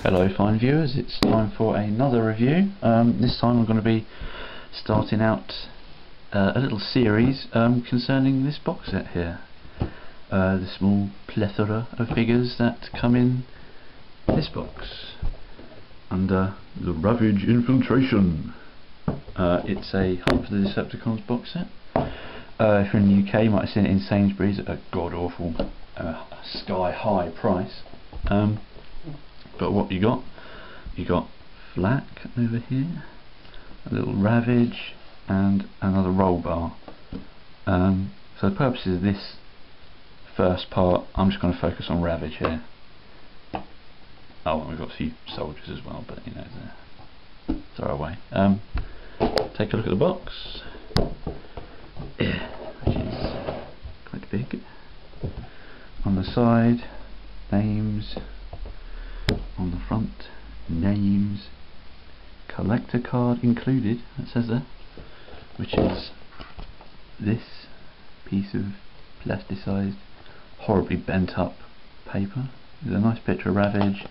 Hello fine viewers, it's time for another review. This time I'm going to be starting out a little series concerning this box set here. The small plethora of figures that come in this box under the Ravage Infiltration. It's a Hunt for the Decepticons box set. If you're in the UK you might have seen it in Sainsbury's at a god awful sky high price. But what you got flak over here, a little Ravage and another roll bar. For the purposes of this first part I'm just going to focus on Ravage here. Oh, and we've got a few soldiers as well, but you know, throw away. Take a look at the box, which is quite big. On the side, names. On the front, names, collector card included, it says there, which is this piece of plasticized, horribly bent up paper. There's a nice picture of Ravage,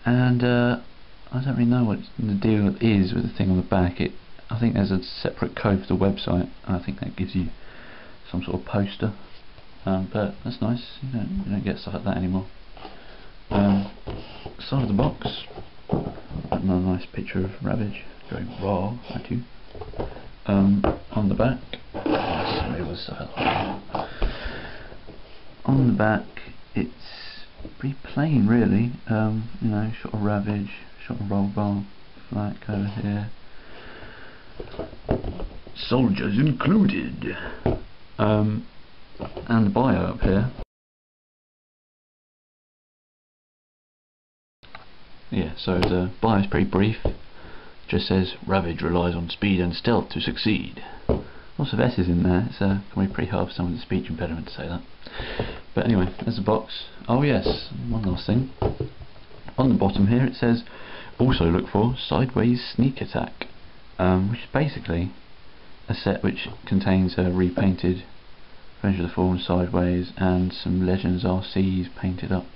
and I don't really know what the deal is with the thing on the back. I think there's a separate code for the website, and I think that gives you some sort of poster, but that's nice. You don't get stuff like that anymore. Side of the box, another nice picture of Ravage going raw at you. On the back, on the back, it's pretty plain really. You know, shot of Ravage, shot of roll bar, flak over here, soldiers included, and the bio up here. Yeah, so the bio is pretty brief. Just says Ravage relies on speed and stealth to succeed. Lots of S's in there. It's can be pretty hard for someone with a speech impediment to say that. But anyway, there's the box. Oh yes, one last thing. On the bottom here it says also look for Sideways Sneak Attack, which is basically a set which contains a repainted Revenge of the Fallen Sideways and some Legends RCs painted up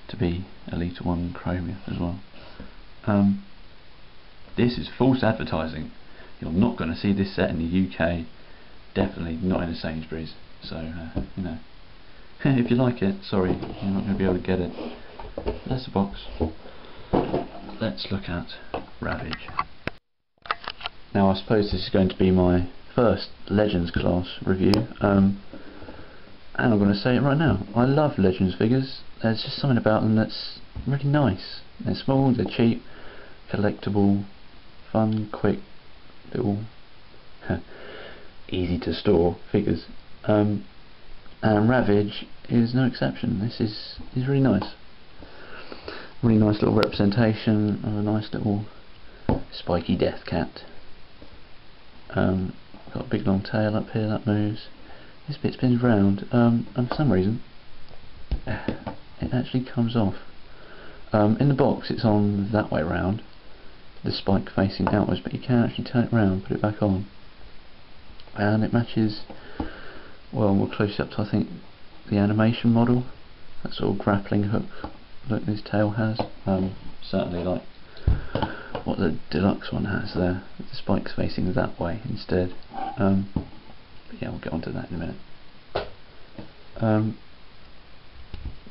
to be Elite 1 Chromia as well. This is false advertising. You're not going to see this set in the UK, definitely not in a Sainsbury's, so you know, if you like it, sorry, you're not going to be able to get it. That's the box. Let's look at Ravage. Now I suppose this is going to be my first Legends class review, and I'm going to say it right now. I love Legends figures. There's just something about them that's really nice. They're small, they're cheap, collectible, fun, quick, little, easy to store figures. And Ravage is no exception. This is really nice. Really nice little representation of a nice little spiky death cat. Got a big long tail up here that moves. This bit spins round, and for some reason it actually comes off. In the box it's on that way round, the spike facing outwards, but you can actually turn it round, put it back on, and it matches, well, more closely up to I think the animation model, that sort of grappling hook look this tail has, certainly like what the deluxe one has there, with the spikes facing that way instead. But yeah, we'll get onto that in a minute.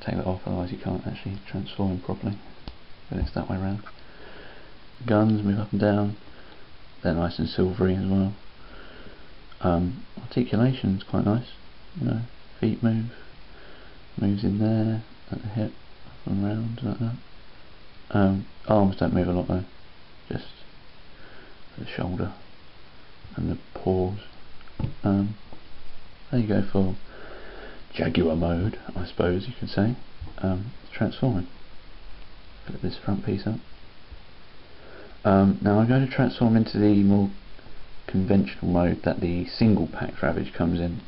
Take that off, otherwise you can't actually transform properly when it's that way around. Guns move up and down, they're nice and silvery as well. Articulation's quite nice, you know, feet moves in there, at the hip, up and round like that. Arms don't move a lot though, just the shoulder and the paws. There you go for Jaguar mode, I suppose you could say. Transforming. Flip this front piece up. Now I'm going to transform into the more conventional mode that the single pack Ravage comes in.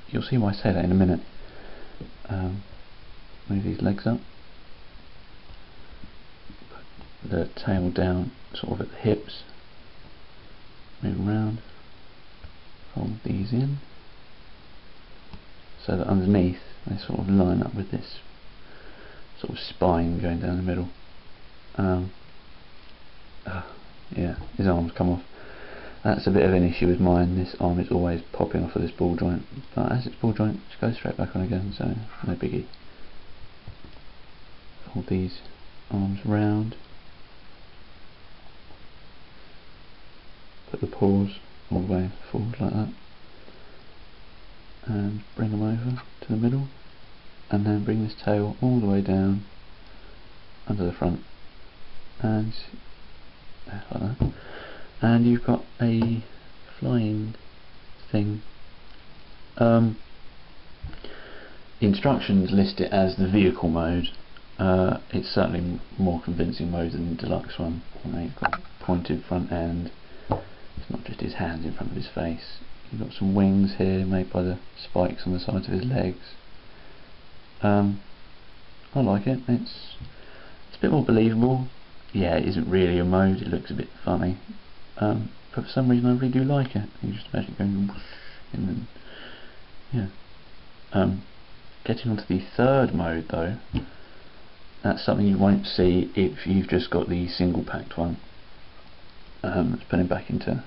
You'll see why I say that in a minute. Move these legs up. Put the tail down sort of at the hips. Move around. Fold these in, so that underneath they sort of line up with this sort of spine going down the middle. Yeah, his arms come off. That's a bit of an issue with mine. This arm is always popping off of this ball joint, but as it's ball joint, it just goes straight back on again, so no biggie. Hold these arms round, put the paws all the way forward like that, and bring them over to the middle, and then bring this tail all the way down under the front, and like that. And you've got a flying thing. The instructions list it as the vehicle mode. It's certainly more convincing mode than the deluxe one. You've got pointed front end. It's not just his hands in front of his face. You've got some wings here made by the spikes on the sides of his legs. I like it. It's a bit more believable. Yeah, it isn't really a mode. It looks a bit funny. But for some reason I really do like it. You just imagine going whoosh, and then, yeah. Getting onto the third mode though, that's something you won't see if you've just got the single packed one. Let's put him back into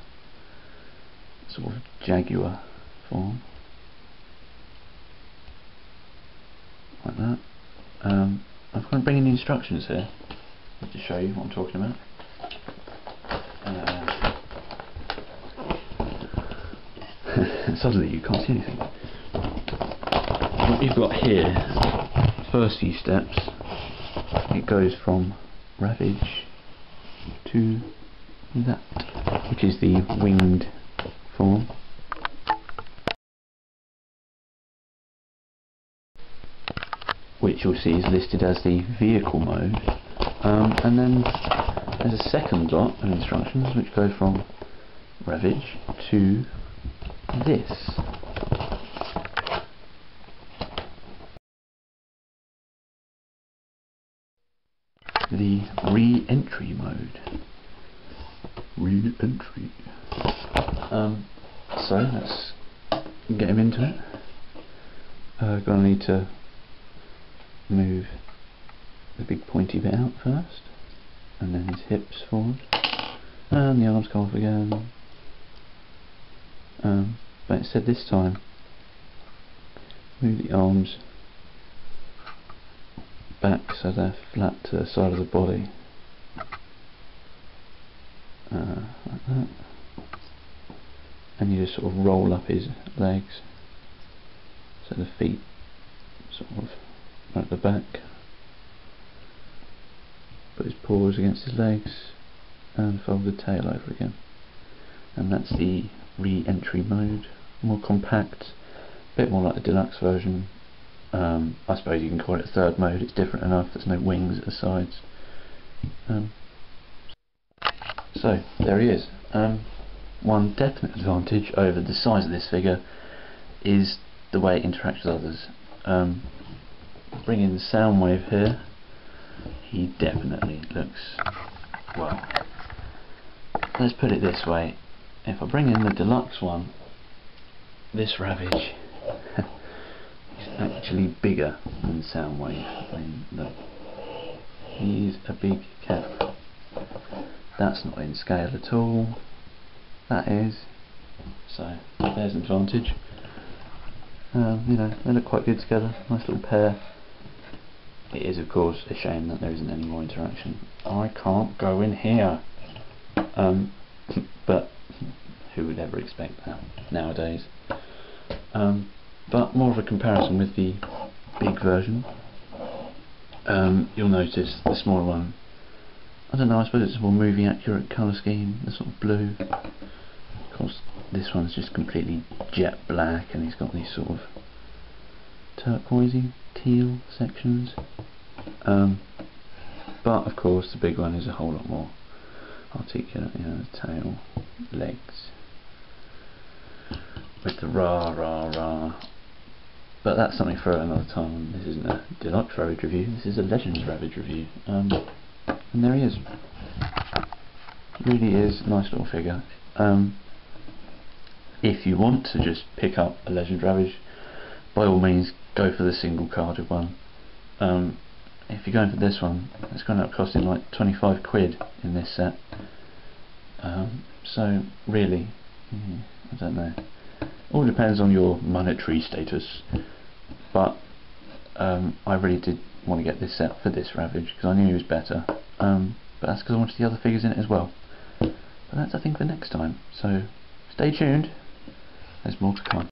sort of jaguar form, like that. I'm going to bring in the instructions here to show you what I'm talking about. Suddenly you can't see anything. What you've got here, first few steps, it goes from Ravage to that, which is the winged form. Which you'll see is listed as the vehicle mode. And then there's a second lot of instructions which go from Ravage to this. The re-entry mode. Re-entry. So let's get him into it. Gonna need to move the big pointy bit out first, and then his hips forward, and the arms come off again. But instead this time, move the arms back so they're flat to the side of the body, like that, and you just sort of roll up his legs so the feet sort of at the back, put his paws against his legs and fold the tail over again, and that's the re-entry mode. More compact, a bit more like the deluxe version. I suppose you can call it third mode. It's different enough, there's no wings at the sides. So there he is. One definite advantage over the size of this figure is the way it interacts with others. Bring in the sound wave here. He definitely looks, well, let's put it this way, if I bring in the deluxe one, this Ravage is actually bigger than Soundwave. I mean, look, he's a big cat. That's not in scale at all, that is, so there's an advantage. You know, they look quite good together, nice little pair. It is of course a shame that there isn't any more interaction. I can't go in here. But who would ever expect that nowadays? But more of a comparison with the big version. You'll notice the smaller one, I don't know, I suppose it's a more movie accurate colour scheme, the sort of blue. Of course this one's just completely jet black and he's got these sort of turquoisey teal sections. But of course the big one is a whole lot more articulate, you know, the tail, legs, with the rah rah rah. But that's something for another time. This isn't a deluxe Ravage review, this is a Legends Ravage review. And there he is. Really is a nice little figure. If you want to just pick up a Legend Ravage, by all means go for the single carded one. if you're going for this one, it's going to end up costing like 25 quid in this set. So really, I don't know. All depends on your monetary status. But I really did want to get this set for this Ravage because I knew he was better. But that's because I wanted the other figures in it as well. But that's, I think, for next time. So stay tuned. There's more to come.